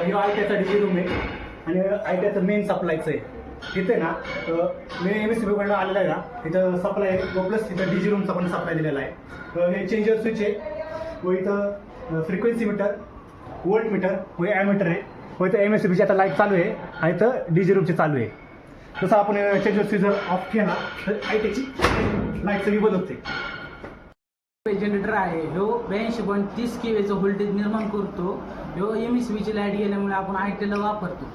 हे आयट्याचा डीजी रूम आहे आणि आयट्याचं मेन सप्लायचं आहे. तिथे ना मेन MSCB कडनं आलेलं आहे ना, तिथं सप्लाय आहे व प्लस तिथं डीजी रूमचा पण सप्लाय दिलेला आहे. हे चेंजर स्विच आहे व इथं फ्रिक्वेन्सी मीटर, वोल्ट मीटर व ॲमीटर आहे व इथं MSCBची आता लाईट चालू आहे आणि इथं डीजी रूमची चालू आहे. जसं आपण चेंजर स्विच ऑफ केला तर आयट्याची लाईट सगळी बंद होते. जनरेटर आहे ह्यो 82.30 kVचं व्होल्टेज निर्माण करतो. ह्यो MSCBची लाईट गेल्यामुळे आपण आयटीला वापरतो.